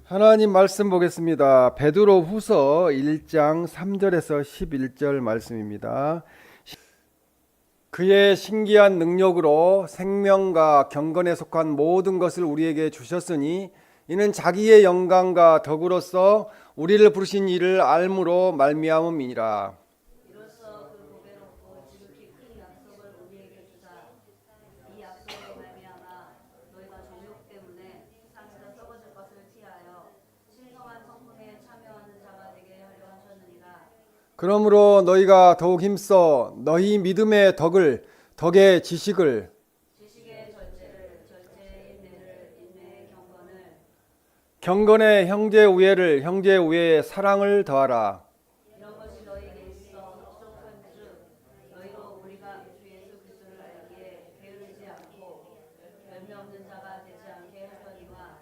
하나님 말씀 보겠습니다. 베드로후서 1장 3절에서 11절 말씀입니다. 그의 신기한 능력으로 생명과 경건에 속한 모든 것을 우리에게 주셨으니 이는 자기의 영광과 덕으로서 우리를 부르신 이를 알므로 말미암음이니라. 이로써 그 보배롭고 지극히 큰 약속을 우리에게 주사 이 약속으로 말미암아 너희가 정욕 때문에 세상에서 썩어질 것을 피하여 신성한 성품에 참여하는 자가 되게 하려 하셨느니라. 그러므로 너희가 더욱 힘써 너희 믿음의 덕의 지식을 지식의 절제를, 절제의 인내를, 인내의 경건의 형제 우애를 형제 우애의 사랑을 더하라. 이런 것이 너희에게 있어 섭속한즉 너희도 우리가 주 예수 그리스도를 알기에 게으르지 않고 열매 없는 자가 되지 않게 하거니와.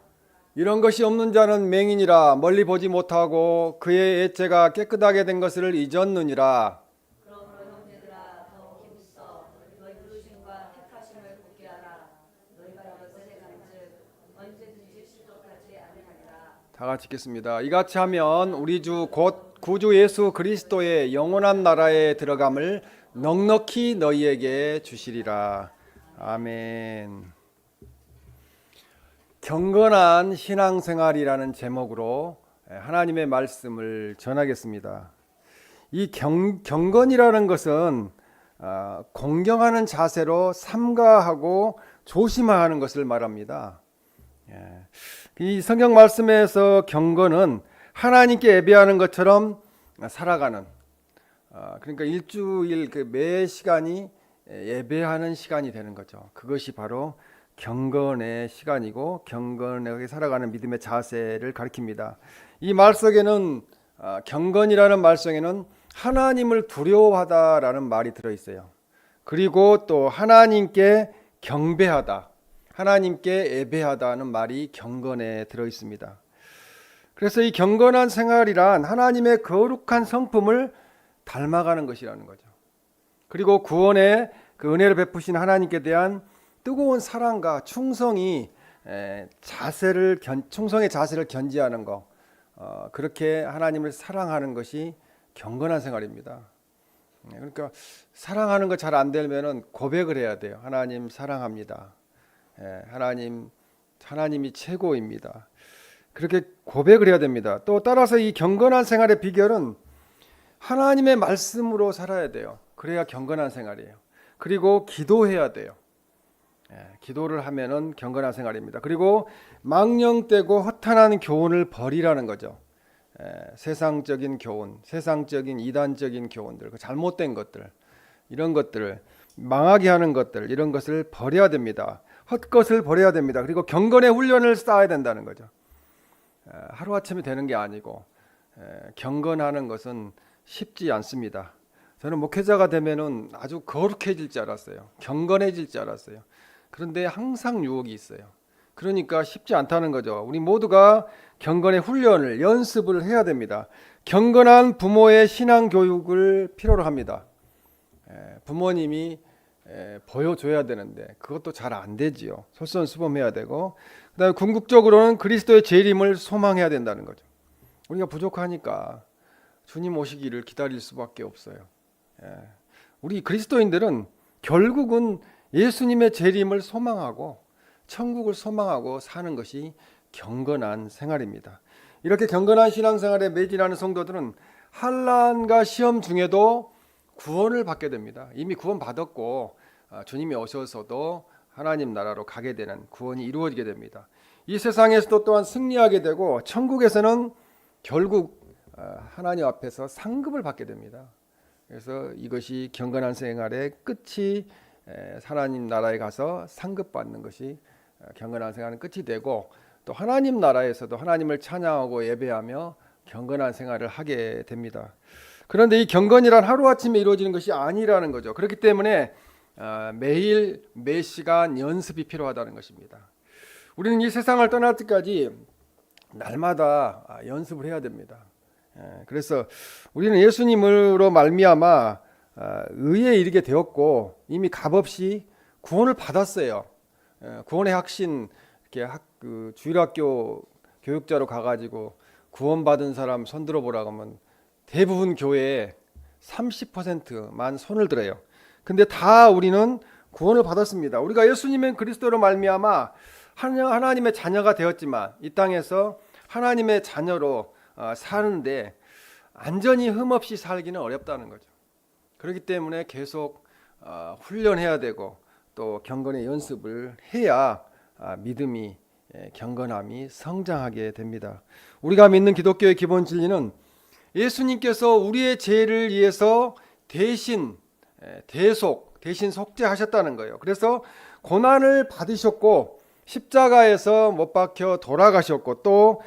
이런 것이 없는 자는 맹인이라 멀리 보지 못하고 그의 애체가 깨끗하게 된 것을 잊었느니라. 그러므로 형제들아 더욱 힘써 너희 부르심과 택하심을 굳게 하라. 너희가 여섯에 간즉 언제든지 실족하지 아니하리라. 다 같이 읽겠습니다. 이같이 하면 우리 주 곧 구주 예수 그리스도의 영원한 나라에 들어감을 넉넉히 너희에게 주시리라. 아멘. 경건한 신앙생활이라는 제목으로 하나님의 말씀을 전하겠습니다. 이 경건이라는 것은 공경하는 자세로 삼가하고 조심하는 것을 말합니다. 이 성경 말씀에서 경건은 하나님께 예배하는 것처럼 살아가는, 그러니까 일주일 매 시간이 예배하는 시간이 되는 거죠. 그것이 바로 경건의 시간이고 경건하게 살아가는 믿음의 자세를 가리킵니다. 이 말 속에는 경건이라는 말 속에는 하나님을 두려워하다라는 말이 들어있어요. 그리고 또 하나님께 경배하다, 하나님께 예배하다는 말이 경건에 들어있습니다. 그래서 이 경건한 생활이란 하나님의 거룩한 성품을 닮아가는 것이라는 거죠. 그리고 구원의 그 은혜를 베푸신 하나님께 대한 뜨거운 사랑과 충성의 자세를 견지하는 것, 그렇게 하나님을 사랑하는 것이 경건한 생활입니다. 그러니까 사랑하는 거 잘 안 되면은 고백을 해야 돼요. 하나님 사랑합니다. 하나님이 최고입니다. 그렇게 고백을 해야 됩니다. 또 따라서 이 경건한 생활의 비결은 하나님의 말씀으로 살아야 돼요. 그래야 경건한 생활이에요. 그리고 기도해야 돼요. 기도를 하면은 경건한 생활입니다. 그리고 망령되고 허탄한 교훈을 버리라는 거죠. 세상적인 교훈, 세상적인 이단적인 교훈들, 잘못된 것들, 이런 것들을 망하게 하는 것들, 이런 것을 버려야 됩니다. 헛것을 버려야 됩니다. 그리고 경건의 훈련을 쌓아야 된다는 거죠. 하루아침에 되는 게 아니고 경건하는 것은 쉽지 않습니다. 저는 목회자가 되면은 아주 거룩해질 줄 알았어요. 경건해질 줄 알았어요. 그런데 항상 유혹이 있어요. 그러니까 쉽지 않다는 거죠. 우리 모두가 경건의 훈련을, 연습을 해야 됩니다. 경건한 부모의 신앙 교육을 필요로 합니다. 부모님이 보여줘야 되는데 그것도 잘 안 되지요. 솔선수범해야 되고, 그다음에 궁극적으로는 그리스도의 재림을 소망해야 된다는 거죠. 우리가 부족하니까 주님 오시기를 기다릴 수밖에 없어요. 우리 그리스도인들은 결국은 예수님의 재림을 소망하고 천국을 소망하고 사는 것이 경건한 생활입니다. 이렇게 경건한 신앙생활에 매진하는 성도들은 환난과 시험 중에도 구원을 받게 됩니다. 이미 구원 받았고 주님이 오셔서도 하나님 나라로 가게 되는 구원이 이루어지게 됩니다. 이 세상에서도 또한 승리하게 되고 천국에서는 결국 하나님 앞에서 상급을 받게 됩니다. 그래서 이것이 경건한 생활의 끝이, 하나님 나라에 가서 상급 받는 것이 경건한 생활은 끝이 되고, 또 하나님 나라에서도 하나님을 찬양하고 예배하며 경건한 생활을 하게 됩니다. 그런데 이 경건이란 하루아침에 이루어지는 것이 아니라는 거죠. 그렇기 때문에 매일 매 시간 연습이 필요하다는 것입니다. 우리는 이 세상을 떠날 때까지 날마다 연습을 해야 됩니다. 그래서 우리는 예수님으로 말미암아 의에 이르게 되었고 이미 값없이 구원을 받았어요. 구원의 확신, 이렇게 그 주일학교 교육자로 가가지고 구원받은 사람 손들어 보라고 하면 대부분 교회에 30%만 손을 들어요. 근데 다 우리는 구원을 받았습니다. 우리가 예수님의 그리스도로 말미암아 하나님의 자녀가 되었지만 이 땅에서 하나님의 자녀로 사는데 안전히 흠없이 살기는 어렵다는 거죠. 그렇기 때문에 계속 훈련해야 되고 또 경건의 연습을 해야 믿음이 경건함이 성장하게 됩니다. 우리가 믿는 기독교의 기본 진리는 예수님께서 우리의 죄를 위해서 대신 속죄하셨다는 거예요. 그래서 고난을 받으셨고 십자가에서 못 박혀 돌아가셨고 또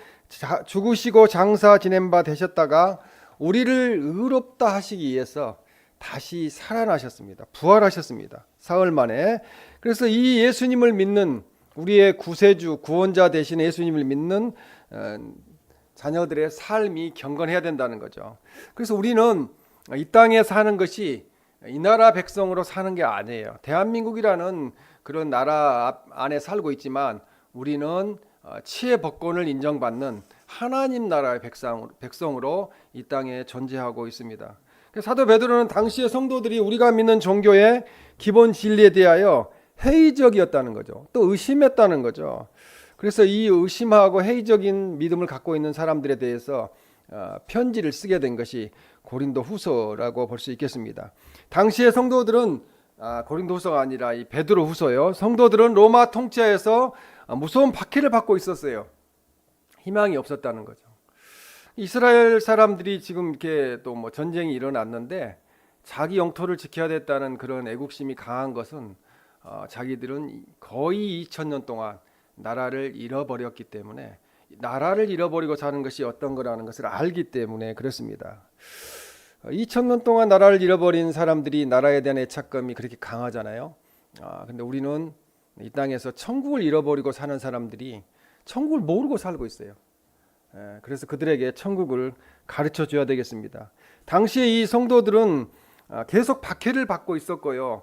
죽으시고 장사 지낸 바 되셨다가 우리를 의롭다 하시기 위해서 다시 살아나셨습니다. 부활하셨습니다. 사흘 만에. 그래서 이 예수님을 믿는 우리의 구세주 구원자 되신 예수님을 믿는 자녀들의 삶이 경건해야 된다는 거죠. 그래서 우리는 이 땅에 사는 것이 이 나라 백성으로 사는 게 아니에요. 대한민국이라는 그런 나라 안에 살고 있지만 우리는 치의 법권을 인정받는 하나님 나라의 백성으로 이 땅에 존재하고 있습니다. 사도 베드로는 당시의 성도들이 우리가 믿는 종교의 기본 진리에 대하여 회의적이었다는 거죠. 또 의심했다는 거죠. 그래서 이 의심하고 회의적인 믿음을 갖고 있는 사람들에 대해서 편지를 쓰게 된 것이 고린도 후서라고 볼 수 있겠습니다. 당시의 성도들은 고린도 후서가 아니라 이 베드로 후서요. 성도들은 로마 통치하에서 무서운 박해를 받고 있었어요. 희망이 없었다는 거죠. 이스라엘 사람들이 지금 이렇게 또 뭐 전쟁이 일어났는데 자기 영토를 지켜야 됐다는 그런 애국심이 강한 것은 자기들은 거의 2000년 동안 나라를 잃어버렸기 때문에 나라를 잃어버리고 사는 것이 어떤 거라는 것을 알기 때문에 그렇습니다. 2000년 동안 나라를 잃어버린 사람들이 나라에 대한 애착감이 그렇게 강하잖아요. 근데 우리는 이 땅에서 천국을 잃어버리고 사는 사람들이 천국을 모르고 살고 있어요. 그래서 그들에게 천국을 가르쳐 줘야 되겠습니다. 당시에 이 성도들은 계속 박해를 받고 있었고요.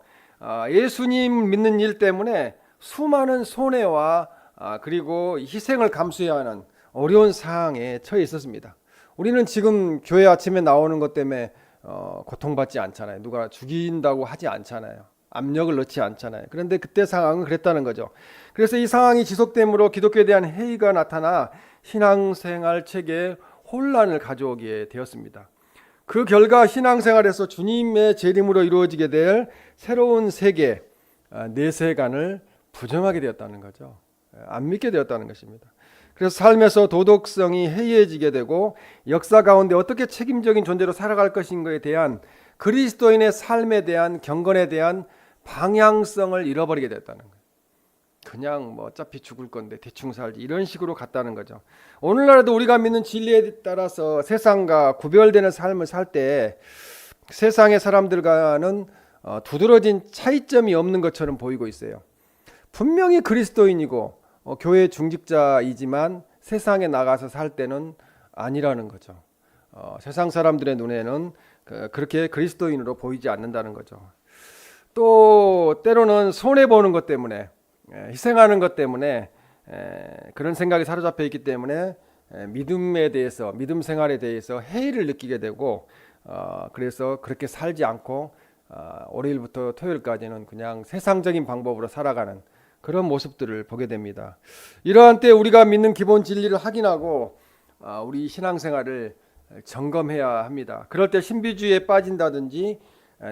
예수님 믿는 일 때문에 수많은 손해와 그리고 희생을 감수해야 하는 어려운 상황에 처해 있었습니다. 우리는 지금 교회 아침에 나오는 것 때문에 고통받지 않잖아요. 누가 죽인다고 하지 않잖아요. 압력을 넣지 않잖아요. 그런데 그때 상황은 그랬다는 거죠. 그래서 이 상황이 지속됨으로 기독교에 대한 회의가 나타나 신앙생활 체계에 혼란을 가져오게 되었습니다. 그 결과 신앙생활에서 주님의 재림으로 이루어지게 될 새로운 세계, 내세관을 부정하게 되었다는 거죠. 안 믿게 되었다는 것입니다. 그래서 삶에서 도덕성이 해이해지게 되고 역사 가운데 어떻게 책임적인 존재로 살아갈 것인가에 대한 그리스도인의 삶에 대한 경건에 대한 방향성을 잃어버리게 됐다는 거예요. 그냥 뭐 어차피 죽을 건데 대충 살지 이런 식으로 갔다는 거죠. 오늘날에도 우리가 믿는 진리에 따라서 세상과 구별되는 삶을 살 때 세상의 사람들과는 두드러진 차이점이 없는 것처럼 보이고 있어요. 분명히 그리스도인이고 교회 중직자이지만 세상에 나가서 살 때는 아니라는 거죠. 세상 사람들의 눈에는 그렇게 그리스도인으로 보이지 않는다는 거죠. 또 때로는 손해보는 것 때문에 희생하는 것 때문에 그런 생각이 사로잡혀 있기 때문에 믿음에 대해서 믿음 생활에 대해서 해이를 느끼게 되고 그래서 그렇게 살지 않고 월요일부터 토요일까지는 그냥 세상적인 방법으로 살아가는 그런 모습들을 보게 됩니다. 이러한 때 우리가 믿는 기본 진리를 확인하고 우리 신앙생활을 점검해야 합니다. 그럴 때 신비주의에 빠진다든지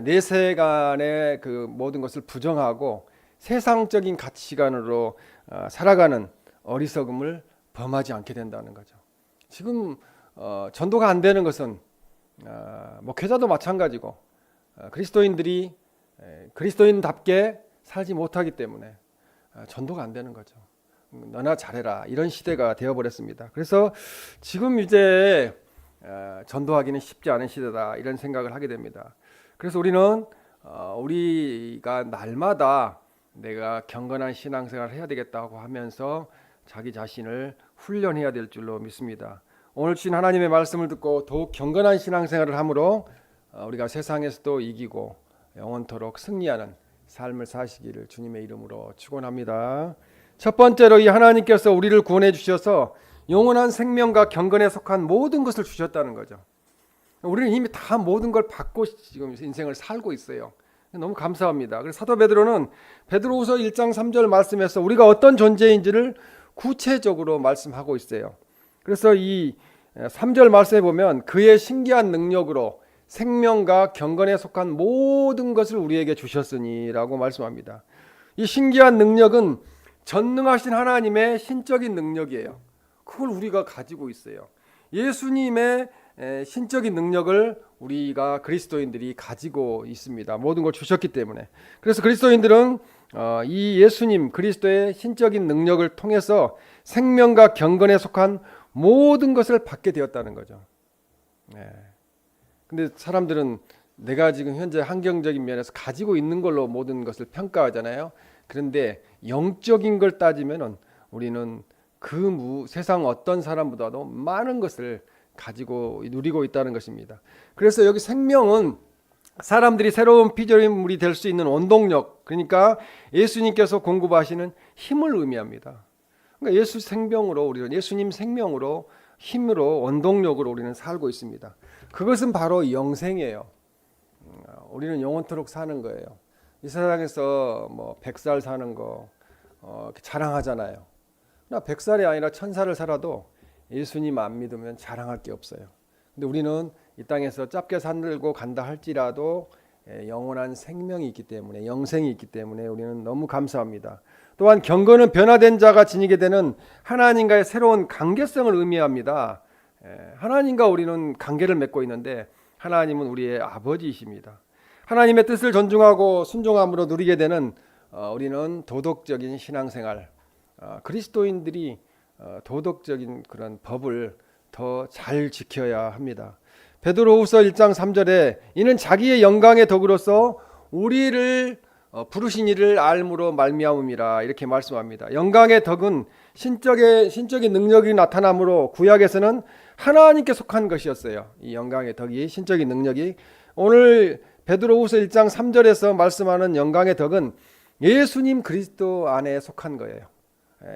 내세간의 그 모든 것을 부정하고 세상적인 가치관으로 살아가는 어리석음을 범하지 않게 된다는 거죠. 지금 전도가 안 되는 것은 목회자도 마찬가지고 그리스도인들이 그리스도인답게 살지 못하기 때문에 전도가 안 되는 거죠. 너나 잘해라 이런 시대가 되어버렸습니다. 그래서 지금 이제 전도하기는 쉽지 않은 시대다 이런 생각을 하게 됩니다. 그래서 우리는 우리가 날마다 내가 경건한 신앙생활을 해야 되겠다고 하면서 자기 자신을 훈련해야 될 줄로 믿습니다. 오늘 주신 하나님의 말씀을 듣고 더욱 경건한 신앙생활을 함으로 우리가 세상에서도 이기고 영원토록 승리하는 삶을 사시기를 주님의 이름으로 축원합니다. 첫 번째로 이 하나님께서 우리를 구원해 주셔서 영원한 생명과 경건에 속한 모든 것을 주셨다는 거죠. 우리는 이미 다 모든 걸 받고 지금 인생을 살고 있어요. 너무 감사합니다. 그래서 사도 베드로는 베드로후서 1장 3절 말씀에서 우리가 어떤 존재인지를 구체적으로 말씀하고 있어요. 그래서 이 3절 말씀에 보면 그의 신기한 능력으로 생명과 경건에 속한 모든 것을 우리에게 주셨으니라고 말씀합니다. 이 신기한 능력은 전능하신 하나님의 신적인 능력이에요. 그걸 우리가 가지고 있어요. 예수님의 신적인 능력을 우리가 그리스도인들이 가지고 있습니다. 모든 걸 주셨기 때문에. 그래서 그리스도인들은 이 예수님 그리스도의 신적인 능력을 통해서 생명과 경건에 속한 모든 것을 받게 되었다는 거죠. 근데 사람들은 내가 지금 현재 환경적인 면에서 가지고 있는 걸로 모든 것을 평가하잖아요. 그런데 영적인 걸 따지면은 우리는 그 세상 어떤 사람보다도 많은 것을 가지고 누리고 있다는 것입니다. 그래서 여기 생명은 사람들이 새로운 피조물이 될 수 있는 원동력, 그러니까 예수님께서 공급하시는 힘을 의미합니다. 그러니까 예수 생명으로 우리는 예수님 생명으로 힘으로 원동력으로 우리는 살고 있습니다. 그것은 바로 영생이에요. 우리는 영원토록 사는 거예요. 이 세상에서 뭐 100살 사는 거 자랑하잖아요. 나 100살이 아니라 1000살을 살아도 예수님 안 믿으면 자랑할 게 없어요. 근데 우리는 이 땅에서 짧게 살고 간다 할지라도 영원한 생명이 있기 때문에 영생이 있기 때문에 우리는 너무 감사합니다. 또한 경건은 변화된 자가 지니게 되는 하나님과의 새로운 관계성을 의미합니다. 하나님과 우리는 관계를 맺고 있는데 하나님은 우리의 아버지이십니다. 하나님의 뜻을 존중하고 순종함으로 누리게 되는 우리는 도덕적인 신앙생활, 그리스도인들이 도덕적인 그런 법을 더 잘 지켜야 합니다. 베드로후서 1장 3절에 이는 자기의 영광의 덕으로서 우리를 부르신 이를 알므로 말미암음이라 이렇게 말씀합니다. 영광의 덕은 신적인 능력이 나타나므로 구약에서는 하나님께 속한 것이었어요. 이 영광의 덕이 신적인 능력이 오늘 베드로후서 1장 3절에서 말씀하는 영광의 덕은 예수님 그리스도 안에 속한 거예요.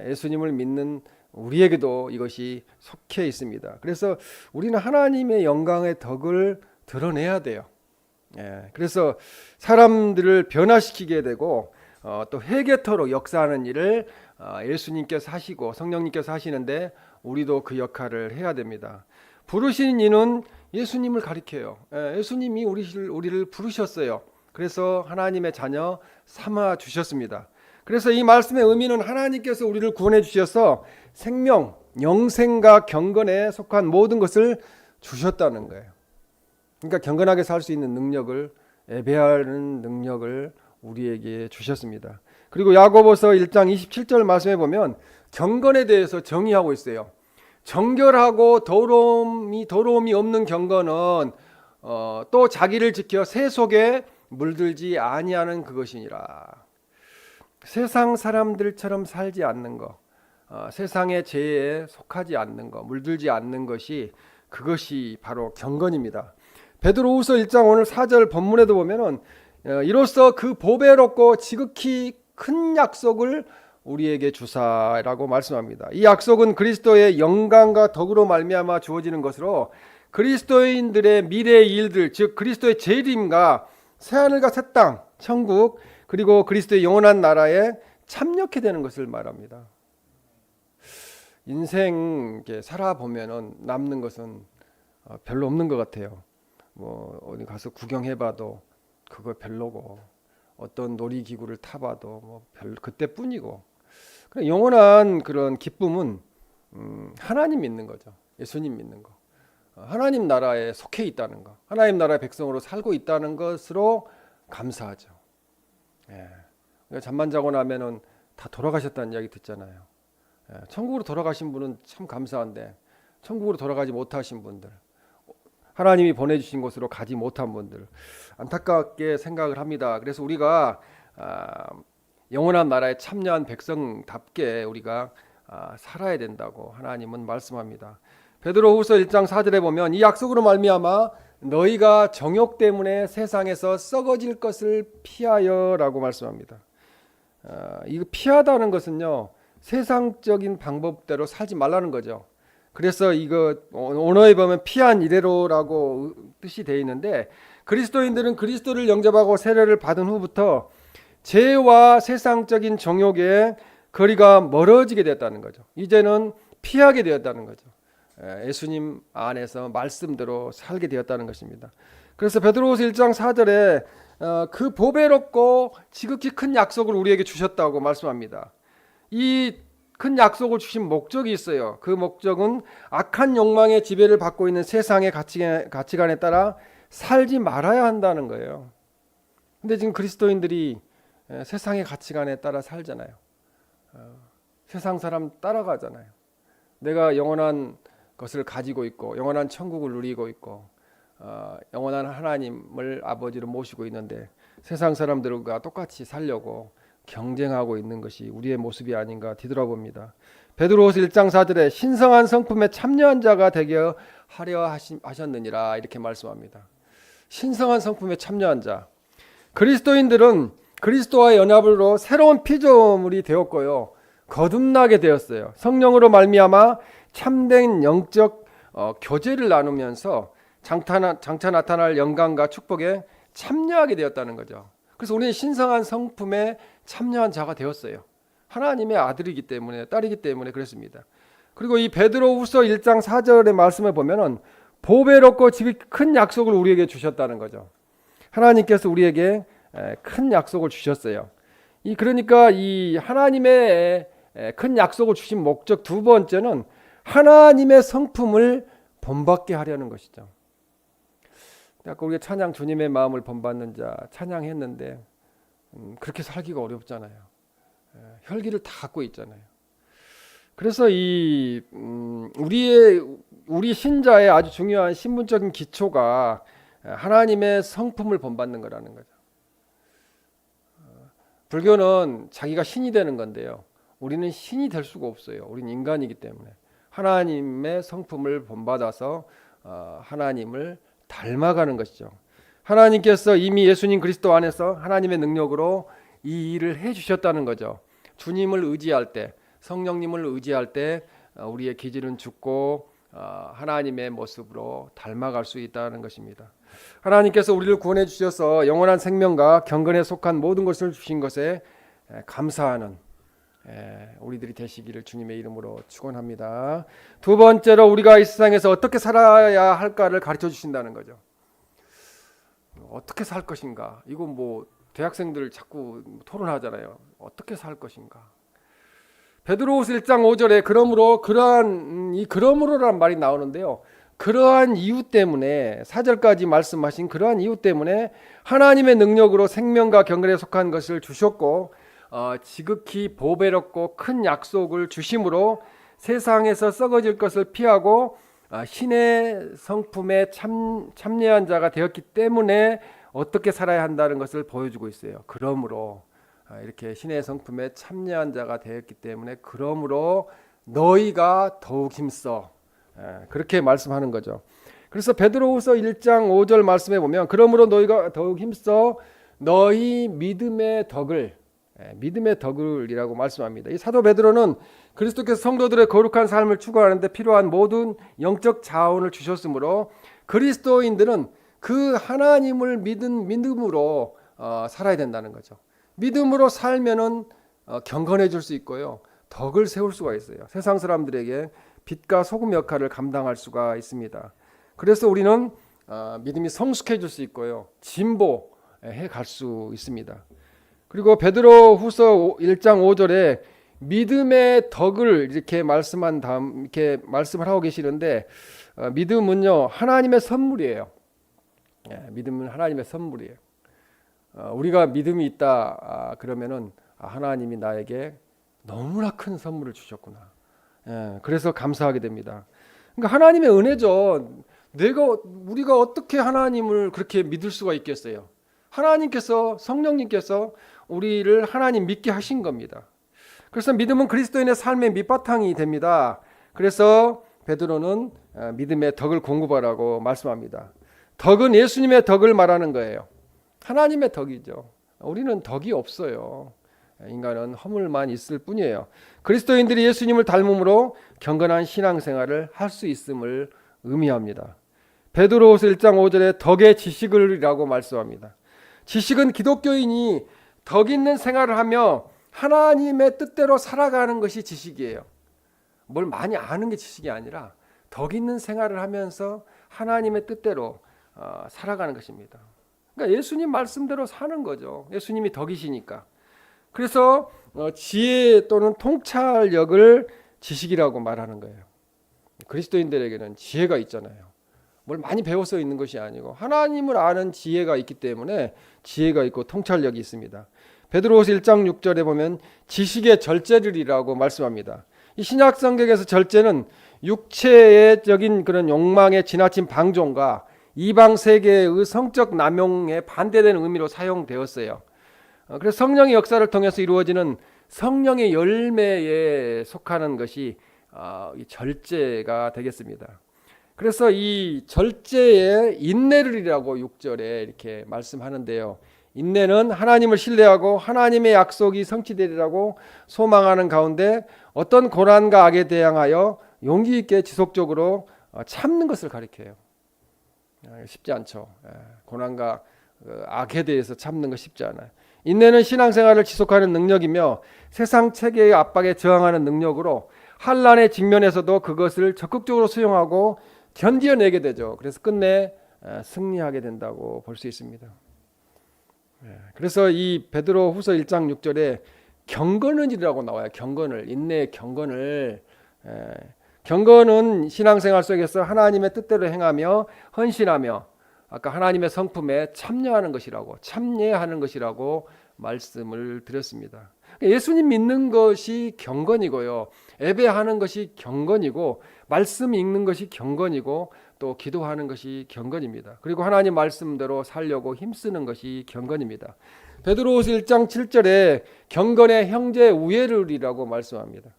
예수님을 믿는 우리에게도 이것이 속해 있습니다. 그래서 우리는 하나님의 영광의 덕을 드러내야 돼요. 그래서 사람들을 변화시키게 되고 또 회개토록 역사하는 일을 예수님께서 하시고 성령님께서 하시는데 우리도 그 역할을 해야 됩니다. 부르신 이는 예수님을 가리켜요. 예수님이 우리를 부르셨어요. 그래서 하나님의 자녀 삼아 주셨습니다. 그래서 이 말씀의 의미는 하나님께서 우리를 구원해 주셔서 생명, 영생과 경건에 속한 모든 것을 주셨다는 거예요. 그러니까 경건하게 살 수 있는 능력을 예배하는 능력을 우리에게 주셨습니다. 그리고 야고보서 1장 27절 말씀해 보면 경건에 대해서 정의하고 있어요. 정결하고 더러움이 없는 경건은 또 자기를 지켜 새 속에 물들지 아니하는 그것이니라. 세상 사람들처럼 살지 않는 것, 세상의 죄에 속하지 않는 것, 물들지 않는 것이 그것이 바로 경건입니다. 베드로후서 1장 오늘 4절 본문에도 보면은 이로써 그 보배롭고 지극히 큰 약속을 우리에게 주사라고 말씀합니다. 이 약속은 그리스도의 영광과 덕으로 말미암아 주어지는 것으로 그리스도인들의 미래의 일들, 즉 그리스도의 재림과 새하늘과 새 땅, 천국, 그리고 그리스도의 영원한 나라에 참여하게 되는 것을 말합니다. 인생 살아보면은 남는 것은 별로 없는 것 같아요. 뭐 어디 가서 구경해봐도 그거 별로고 어떤 놀이기구를 타봐도 뭐 그때뿐이고 영원한 그런 기쁨은 하나님 믿는 거죠. 예수님 믿는 거. 하나님 나라에 속해 있다는 거. 하나님 나라의 백성으로 살고 있다는 것으로 감사하죠. 잠만 자고 나면은 다 돌아가셨다는 이야기 듣잖아요. 천국으로 돌아가신 분은 참 감사한데 천국으로 돌아가지 못하신 분들, 하나님이 보내주신 곳으로 가지 못한 분들 안타깝게 생각을 합니다. 그래서 우리가 영원한 나라에 참여한 백성답게 우리가 살아야 된다고 하나님은 말씀합니다. 베드로후서 1장 4절에 보면 이 약속으로 말미암아 너희가 정욕 때문에 세상에서 썩어질 것을 피하여라고 말씀합니다. 이거 피하다는 것은요 세상적인 방법대로 살지 말라는 거죠. 그래서 이거 언어에 보면 피한 이레로라고 뜻이 되어 있는데, 그리스도인들은 그리스도를 영접하고 세례를 받은 후부터 죄와 세상적인 정욕에 거리가 멀어지게 되었다는 거죠. 이제는 피하게 되었다는 거죠. 예수님 안에서 말씀대로 살게 되었다는 것입니다. 그래서 베드로후서 1장 4절에 그 보배롭고 지극히 큰 약속을 우리에게 주셨다고 말씀합니다. 이 큰 약속을 주신 목적이 있어요. 그 목적은 악한 욕망의 지배를 받고 있는 세상의 가치관에 따라 살지 말아야 한다는 거예요. 근데 지금 그리스도인들이 세상의 가치관에 따라 살잖아요. 세상 사람 따라가잖아요. 내가 영원한 것을 가지고 있고 영원한 천국을 누리고 있고 영원한 하나님을 아버지로 모시고 있는데 세상 사람들과 똑같이 살려고 경쟁하고 있는 것이 우리의 모습이 아닌가 뒤돌아봅니다. 베드로후서 1장 4절에 신성한 성품에 참여한 자가 되게 하려 하셨느니라 이렇게 말씀합니다. 신성한 성품에 참여한 자. 그리스도인들은 그리스도와의 연합으로 새로운 피조물이 되었고요. 거듭나게 되었어요. 성령으로 말미암아 참된 영적 교제를 나누면서 장차 나타날 영광과 축복에 참여하게 되었다는 거죠. 그래서 우리는 신성한 성품에 참여한 자가 되었어요. 하나님의 아들이기 때문에, 딸이기 때문에 그렇습니다. 그리고 이 베드로후서 1장 4절의 말씀을 보면은 보배롭고 지극히 큰 약속을 우리에게 주셨다는 거죠. 하나님께서 우리에게 큰 약속을 주셨어요. 그러니까 이 하나님의 큰 약속을 주신 목적 두 번째는 하나님의 성품을 본받게 하려는 것이죠. 아까 우리가 찬양 주님의 마음을 본받는 자 찬양했는데 그렇게 살기가 어렵잖아요. 혈기를 다 갖고 있잖아요. 그래서 우리 신자의 아주 중요한 신분적인 기초가 하나님의 성품을 본받는 거라는 거죠. 불교는 자기가 신이 되는 건데요. 우리는 신이 될 수가 없어요. 우리는 인간이기 때문에 하나님의 성품을 본받아서 하나님을 닮아가는 것이죠. 하나님께서 이미 예수님 그리스도 안에서 하나님의 능력으로 이 일을 해주셨다는 거죠. 주님을 의지할 때, 성령님을 의지할 때 우리의 기질은 죽고 하나님의 모습으로 닮아갈 수 있다는 것입니다. 하나님께서 우리를 구원해 주셔서 영원한 생명과 경건에 속한 모든 것을 주신 것에 감사하는 우리들이 되시기를 주님의 이름으로 축원합니다. 두 번째로 우리가 이 세상에서 어떻게 살아야 할까를 가르쳐 주신다는 거죠. 어떻게 살 것인가? 이거 뭐 대학생들 자꾸 토론하잖아요. 어떻게 살 것인가? 베드로후서 1장 5절에 그러므로란 말이 나오는데요. 그러한 이유 때문에 4절까지 말씀하신 그러한 이유 때문에 하나님의 능력으로 생명과 경건에 속한 것을 주셨고 지극히 보배롭고 큰 약속을 주심으로 세상에서 썩어질 것을 피하고 신의 성품에 참여한 자가 되었기 때문에 어떻게 살아야 한다는 것을 보여주고 있어요. 그러므로 이렇게 신의 성품에 참여한 자가 되었기 때문에 그러므로 너희가 더욱 힘써 그렇게 말씀하는 거죠. 그래서 베드로후서 1장 5절 말씀에 보면 그러므로 너희가 더욱 힘써 너희 믿음의 덕을이라고 말씀합니다. 이 사도 베드로는 그리스도께서 성도들의 거룩한 삶을 추구하는데 필요한 모든 영적 자원을 주셨으므로 그리스도인들은 그 하나님을 믿은 믿음으로 살아야 된다는 거죠. 믿음으로 살면은 경건해질 수 있고요. 덕을 세울 수가 있어요. 세상 사람들에게 빛과 소금 역할을 감당할 수가 있습니다. 그래서 우리는 믿음이 성숙해질 수 있고요. 진보해 갈 수 있습니다. 그리고 베드로후서 1장 5절에 믿음의 덕을 이렇게 말씀한 다음 이렇게 말씀을 하고 계시는데 믿음은요 하나님의 선물이에요. 믿음은 하나님의 선물이에요. 우리가 믿음이 있다 그러면은 하나님이 나에게 너무나 큰 선물을 주셨구나. 그래서 감사하게 됩니다. 그러니까 하나님의 은혜죠. 우리가 어떻게 하나님을 그렇게 믿을 수가 있겠어요? 하나님께서 성령님께서 우리를 하나님 믿게 하신 겁니다. 그래서 믿음은 그리스도인의 삶의 밑바탕이 됩니다. 그래서 베드로는 믿음의 덕을 공급하라고 말씀합니다. 덕은 예수님의 덕을 말하는 거예요. 하나님의 덕이죠. 우리는 덕이 없어요. 인간은 허물만 있을 뿐이에요. 그리스도인들이 예수님을 닮음으로 경건한 신앙생활을 할 수 있음을 의미합니다. 베드로후서 1장 5절에 덕의 지식을이라고 말씀합니다. 지식은 기독교인이 덕 있는 생활을 하며 하나님의 뜻대로 살아가는 것이 지식이에요. 뭘 많이 아는 게 지식이 아니라 덕 있는 생활을 하면서 하나님의 뜻대로 살아가는 것입니다. 그러니까 예수님 말씀대로 사는 거죠. 예수님이 덕이시니까. 그래서 지혜 또는 통찰력을 지식이라고 말하는 거예요. 그리스도인들에게는 지혜가 있잖아요. 뭘 많이 배워서 있는 것이 아니고 하나님을 아는 지혜가 있기 때문에 지혜가 있고 통찰력이 있습니다. 베드로후서 1장 6절에 보면 지식의 절제를이라고 말씀합니다. 이 신약 성경에서 절제는 육체적인 그런 욕망에 지나친 방종과 이방 세계의 성적 남용에 반대되는 의미로 사용되었어요. 그래서 성령의 역사를 통해서 이루어지는 성령의 열매에 속하는 것이 절제가 되겠습니다. 그래서 이 절제의 인내를이라고 6절에 이렇게 말씀하는데요. 인내는 하나님을 신뢰하고 하나님의 약속이 성취되리라고 소망하는 가운데 어떤 고난과 악에 대항하여 용기 있게 지속적으로 참는 것을 가리켜요. 쉽지 않죠. 고난과 악에 대해서 참는 거 쉽지 않아요. 인내는 신앙생활을 지속하는 능력이며 세상 체계의 압박에 저항하는 능력으로 환난의 직면에서도 그것을 적극적으로 수용하고 견디어내게 되죠. 그래서 끝내 승리하게 된다고 볼 수 있습니다. 그래서 이 베드로후서 1장 6절에 경건은이라고 나와요. 경건을, 인내의 경건을. 경건은 신앙생활 속에서 하나님의 뜻대로 행하며 헌신하며 아까 하나님의 성품에 참여하는 것이라고, 참여하는 것이라고 말씀을 드렸습니다. 예수님 믿는 것이 경건이고요. 예배하는 것이 경건이고 말씀 읽는 것이 경건이고 또 기도하는 것이 경건입니다. 그리고 하나님 말씀대로 살려고 힘쓰는 것이 경건입니다. 베드로후서 1장 7절에 경건의 형제 우애를이라고 말씀합니다.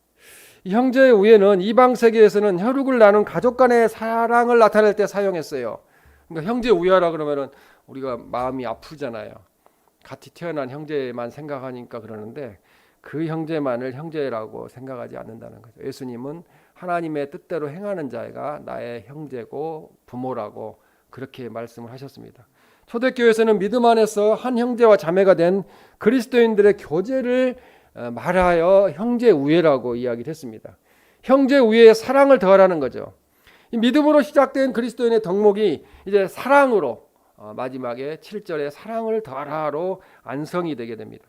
이 형제의 우애는 이방 세계에서는 혈육을 나눈 가족 간의 사랑을 나타낼 때 사용했어요. 그러니까 형제 우애라 그러면은 우리가 마음이 아프잖아요. 같이 태어난 형제만 생각하니까 그러는데 그 형제만을 형제라고 생각하지 않는다는 거죠. 예수님은 하나님의 뜻대로 행하는 자가 나의 형제고 부모라고 그렇게 말씀을 하셨습니다. 초대교회에서는 믿음 안에서 한 형제와 자매가 된 그리스도인들의 교제를 말하여 형제 우애라고 이야기를 했습니다. 형제 우애에 사랑을 더하라는 거죠. 이 믿음으로 시작된 그리스도인의 덕목이 이제 사랑으로 마지막에 7절에 사랑을 더하라로 안성이 되게 됩니다.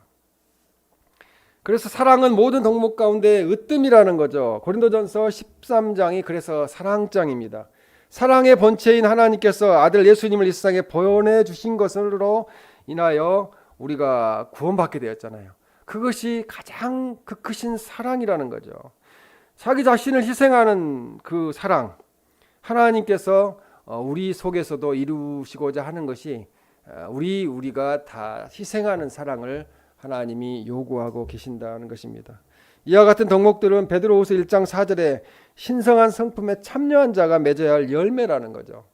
그래서 사랑은 모든 덕목 가운데 으뜸이라는 거죠. 고린도전서 13장이 그래서 사랑장입니다. 사랑의 본체인 하나님께서 아들 예수님을 이 세상에 보내주신 것으로 인하여 우리가 구원받게 되었잖아요. 그것이 가장 그 크신 사랑이라는 거죠. 자기 자신을 희생하는 그 사랑, 하나님께서 우리 속에서도 이루시고자 하는 것이 우리가 다 희생하는 사랑을 하나님이 요구하고 계신다는 것입니다. 이와 같은 덕목들은 베드로후서 1장 4절에 신성한 성품에 참여한 자가 맺어야 할 열매라는 거죠.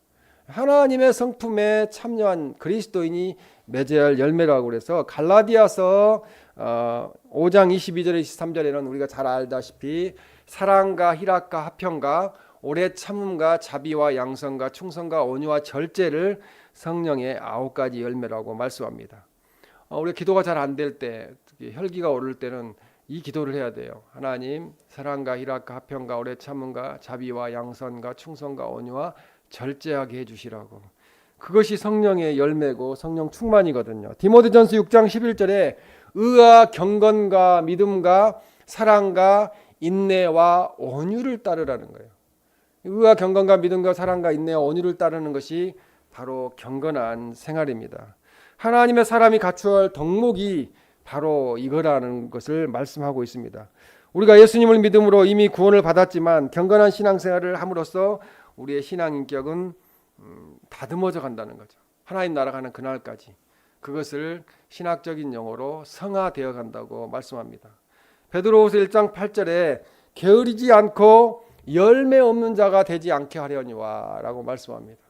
하나님의 성품에 참여한 그리스도인이 맺어야 할 열매라고 그래서 갈라디아서 5장 22절에 23절에는 우리가 잘 알다시피 사랑과 희락과 화평과 오래 참음과 자비와 양선과 충성과 온유와 절제를 성령의 9가지 열매라고 말씀합니다. 우리가 기도가 잘 안 될 때, 특히 혈기가 오를 때는 이 기도를 해야 돼요. 하나님, 사랑과 희락과 화평과 오래 참음과 자비와 양선과 충성과 온유와 절제하게 해주시라고. 그것이 성령의 열매고 성령 충만이거든요. 디모데전서 6장 11절에 의와 경건과 믿음과 사랑과 인내와 온유를 따르라는 거예요. 의와 경건과 믿음과 사랑과 인내와 온유를 따르는 것이 바로 경건한 생활입니다. 하나님의 사람이 갖추어야 할 덕목이 바로 이거라는 것을 말씀하고 있습니다. 우리가 예수님을 믿음으로 이미 구원을 받았지만 경건한 신앙생활을 함으로써 우리의 신앙 인격은 다듬어져 간다는 거죠. 하나님 나라 가는 그날까지 그것을 신학적인 용어로 성화되어 간다고 말씀합니다. 베드로후서 1장 8절에 게으르지 않고 열매 없는 자가 되지 않게 하려니와 라고 말씀합니다.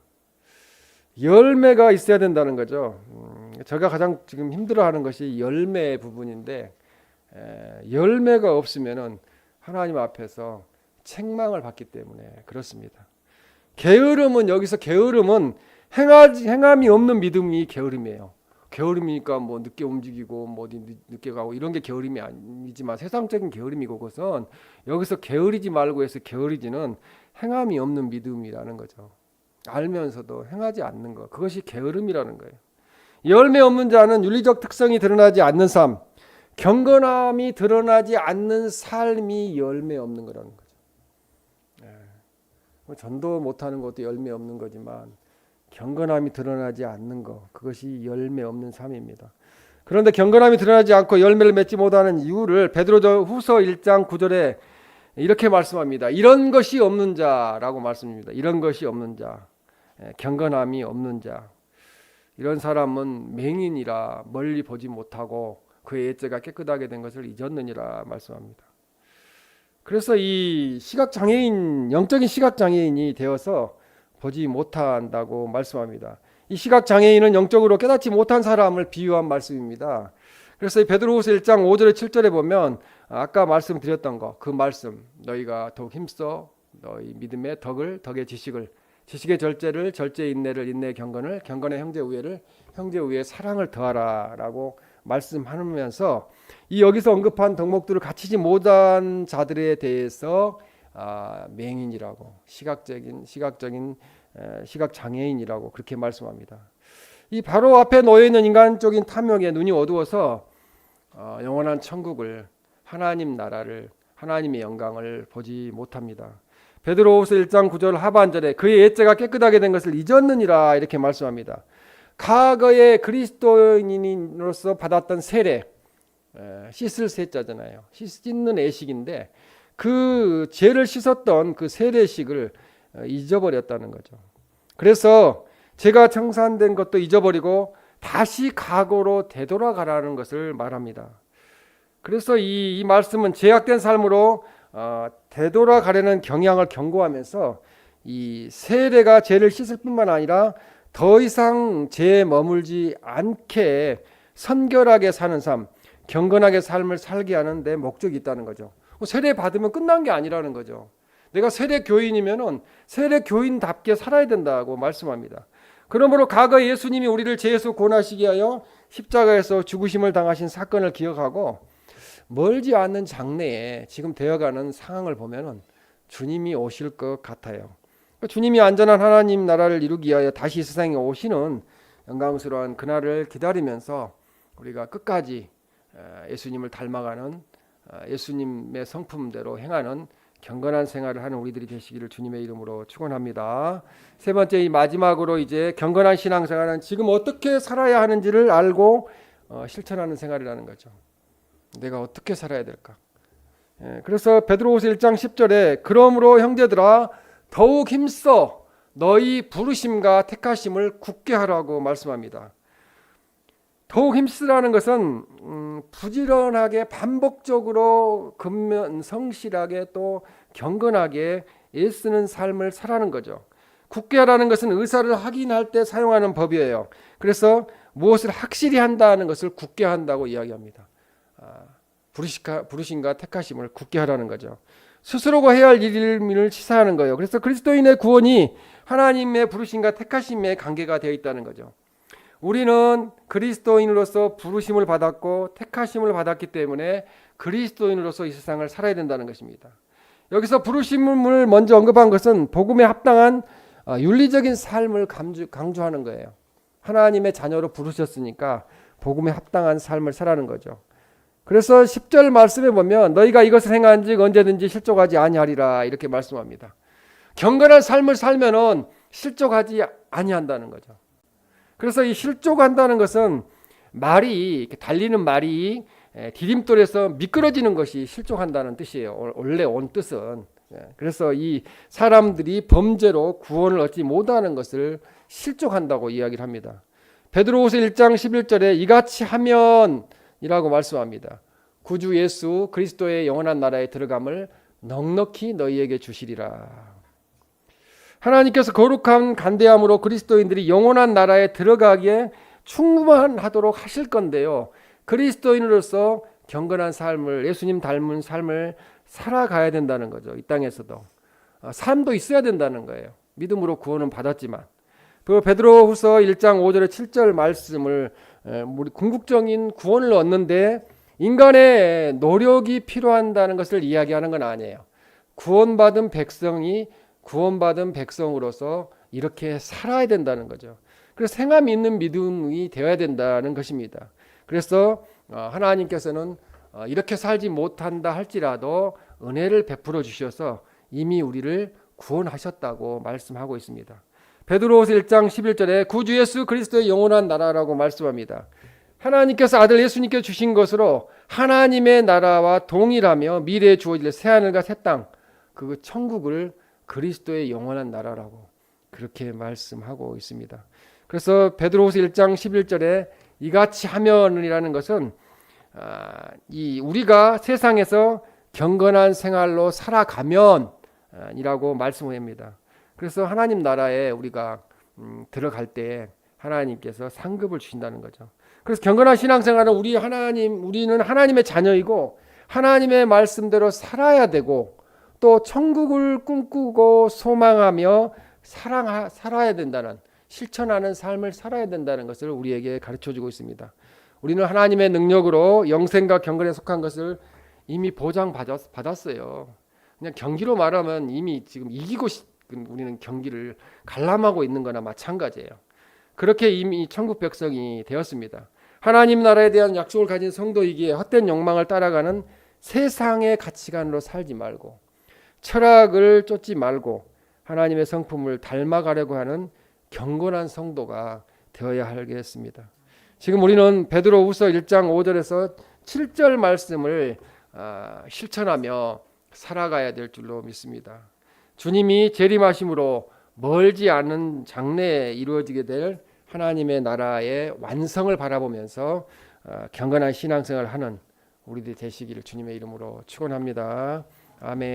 열매가 있어야 된다는 거죠. 제가 가장 지금 힘들어하는 것이 열매 부분인데 열매가 없으면은 하나님 앞에서 책망을 받기 때문에 그렇습니다. 게으름은 여기서 게으름은 행함이 없는 믿음이 게으름이에요. 게으름이니까 뭐 늦게 움직이고 뭐 어디 늦게 가고 이런 게 게으름이 아니지만 세상적인 게으름이고 그것은 여기서 게으르지 말고 해서 게으르지는 행함이 없는 믿음이라는 거죠. 알면서도 행하지 않는 것, 그것이 게으름이라는 거예요. 열매 없는 자는 윤리적 특성이 드러나지 않는 삶, 경건함이 드러나지 않는 삶이 열매 없는 거라는 거죠. 전도 못하는 것도 열매 없는 거지만 경건함이 드러나지 않는 것, 그것이 열매 없는 삶입니다. 그런데 경건함이 드러나지 않고 열매를 맺지 못하는 이유를 베드로후서 1장 9절에 이렇게 말씀합니다. 이런 것이 없는 자라고 말씀합니다. 이런 것이 없는 자, 경건함이 없는 자, 이런 사람은 맹인이라 멀리 보지 못하고 그의 옛죄가 깨끗하게 된 것을 잊었느니라 말씀합니다. 그래서 이 시각장애인, 영적인 시각장애인이 되어서 보지 못한다고 말씀합니다. 이 시각장애인은 영적으로 깨닫지 못한 사람을 비유한 말씀입니다. 그래서 이 베드로후서 1장 5절에 7절에 보면 아까 말씀드렸던 거, 그 말씀, 너희가 더욱 힘써 너희 믿음의 덕의 지식의 절제를, 절제의 인내를, 인내의 경건을, 경건의 형제 우애를, 형제 우애의 사랑을 더하라 라고 말씀하면서 이 여기서 언급한 덕목들을 갖추지 못한 자들에 대해서 맹인이라고, 시각장애인이라고 그렇게 말씀합니다. 이 바로 앞에 놓여 있는 인간적인 탐욕에 눈이 어두워서 영원한 천국을, 하나님 나라를, 하나님의 영광을 보지 못합니다. 베드로후서 1장 9절 하반절에 그의 옛죄가 깨끗하게 된 것을 잊었느니라 이렇게 말씀합니다. 과거에 그리스도인으로서 받았던 세례, 씻을 세자잖아요. 씻는 애식인데 그 죄를 씻었던 그 세례식을 잊어버렸다는 거죠. 그래서 죄가 청산된 것도 잊어버리고 다시 과거로 되돌아가라는 것을 말합니다. 그래서 이 말씀은 죄악된 삶으로 되돌아가려는 경향을 경고하면서 이 세례가 죄를 씻을 뿐만 아니라 더 이상 죄에 머물지 않게 선결하게 사는 삶, 경건하게 삶을 살게 하는 데 목적이 있다는 거죠. 세례 받으면 끝난 게 아니라는 거죠. 내가 세례 교인이면은 세례 교인답게 살아야 된다고 말씀합니다. 그러므로 과거 예수님이 우리를 죄에서 구원하시기 위하여 십자가에서 죽으심을 당하신 사건을 기억하고 멀지 않는 장래에 지금 되어가는 상황을 보면은 주님이 오실 것 같아요. 주님이 안전한 하나님 나라를 이루기 위하여 다시 세상에 오시는 영광스러운 그날을 기다리면서 우리가 끝까지 예수님을 닮아가는 예수님의 성품대로 행하는 경건한 생활을 하는 우리들이 되시기를 주님의 이름으로 축원합니다. 세 번째, 이 마지막으로 이제 경건한 신앙생활은 지금 어떻게 살아야 하는지를 알고 실천하는 생활이라는 거죠. 내가 어떻게 살아야 될까? 그래서 베드로후서 1장 10절에 그러므로 형제들아 더욱 힘써 너희 부르심과 택하심을 굳게 하라고 말씀합니다. 더욱 힘쓰라는 것은 부지런하게 반복적으로 근면 성실하게 또 경건하게 애쓰는 삶을 살아는 거죠. 굳게 하라는 것은 의사를 확인할 때 사용하는 법이에요. 그래서 무엇을 확실히 한다는 것을 굳게 한다고 이야기합니다. 부르심과 택하심을 굳게 하라는 거죠. 스스로가 해야 할 일을 시사하는 거예요. 그래서 그리스도인의 구원이 하나님의 부르심과 택하심의 관계가 되어 있다는 거죠. 우리는 그리스도인으로서 부르심을 받았고 택하심을 받았기 때문에 그리스도인으로서 이 세상을 살아야 된다는 것입니다. 여기서 부르심을 먼저 언급한 것은 복음에 합당한 윤리적인 삶을 강조하는 거예요. 하나님의 자녀로 부르셨으니까 복음에 합당한 삶을 살아는 거죠. 그래서 10절 말씀에 보면 너희가 이것을 행한즉 언제든지 실족하지 아니하리라 이렇게 말씀합니다. 경건한 삶을 살면은 실족하지 아니한다는 거죠. 그래서 이 실족한다는 것은 말이 달리는 말이 디딤돌에서 미끄러지는 것이 실족한다는 뜻이에요. 원래 온 뜻은. 그래서 이 사람들이 범죄로 구원을 얻지 못하는 것을 실족한다고 이야기를 합니다. 베드로후서 1장 11절에 이같이 하면이라고 말씀합니다. 구주 예수 그리스도의 영원한 나라에 들어감을 넉넉히 너희에게 주시리라. 하나님께서 거룩한 간대함으로 그리스도인들이 영원한 나라에 들어가기에 충분하도록 하실 건데요. 그리스도인으로서 경건한 삶을, 예수님 닮은 삶을 살아가야 된다는 거죠. 이 땅에서도 삶도 있어야 된다는 거예요. 믿음으로 구원은 받았지만. 그 베드로후서 1장 5절에 7절 말씀을 우리 궁극적인 구원을 얻는데 인간의 노력이 필요한다는 것을 이야기하는 건 아니에요. 구원받은 백성이 구원받은 백성으로서 이렇게 살아야 된다는 거죠. 그래서 생함 있는 믿음이 되어야 된다는 것입니다. 그래서 하나님께서는 이렇게 살지 못한다 할지라도 은혜를 베풀어 주셔서 이미 우리를 구원하셨다고 말씀하고 있습니다. 베드로후서 1장 11절에 구주 예수 그리스도의 영원한 나라라고 말씀합니다. 하나님께서 아들 예수님께 주신 것으로 하나님의 나라와 동일하며 미래에 주어질 새하늘과 새 땅, 그 천국을 그리스도의 영원한 나라라고 그렇게 말씀하고 있습니다. 그래서 베드로후서 1장 11절에 이같이 하면이라는 것은 우리가 세상에서 경건한 생활로 살아가면이라고 말씀을 합니다. 그래서 하나님 나라에 우리가 들어갈 때 하나님께서 상급을 주신다는 거죠. 그래서 경건한 신앙생활은 우리는 하나님의 자녀이고 하나님의 말씀대로 살아야 되고 또 천국을 꿈꾸고 소망하며 살아야 된다는, 실천하는 삶을 살아야 된다는 것을 우리에게 가르쳐주고 있습니다. 우리는 하나님의 능력으로 영생과 경건에 속한 것을 이미 보장받았어요. 그냥 경기로 말하면 이미 지금 우리는 경기를 관람하고 있는 거나 마찬가지예요. 그렇게 이미 천국 백성이 되었습니다. 하나님 나라에 대한 약속을 가진 성도이기에 헛된 욕망을 따라가는 세상의 가치관으로 살지 말고 철학을 쫓지 말고 하나님의 성품을 닮아가려고 하는 경건한 성도가 되어야 하겠습니다. 지금 우리는 베드로후서 1장 5절에서 7절 말씀을 실천하며 살아가야 될 줄로 믿습니다. 주님이 재림하심으로 멀지 않은 장래에 이루어지게 될 하나님의 나라의 완성을 바라보면서 경건한 신앙생활을 하는 우리들 되시기를 주님의 이름으로 축원합니다. 아멘.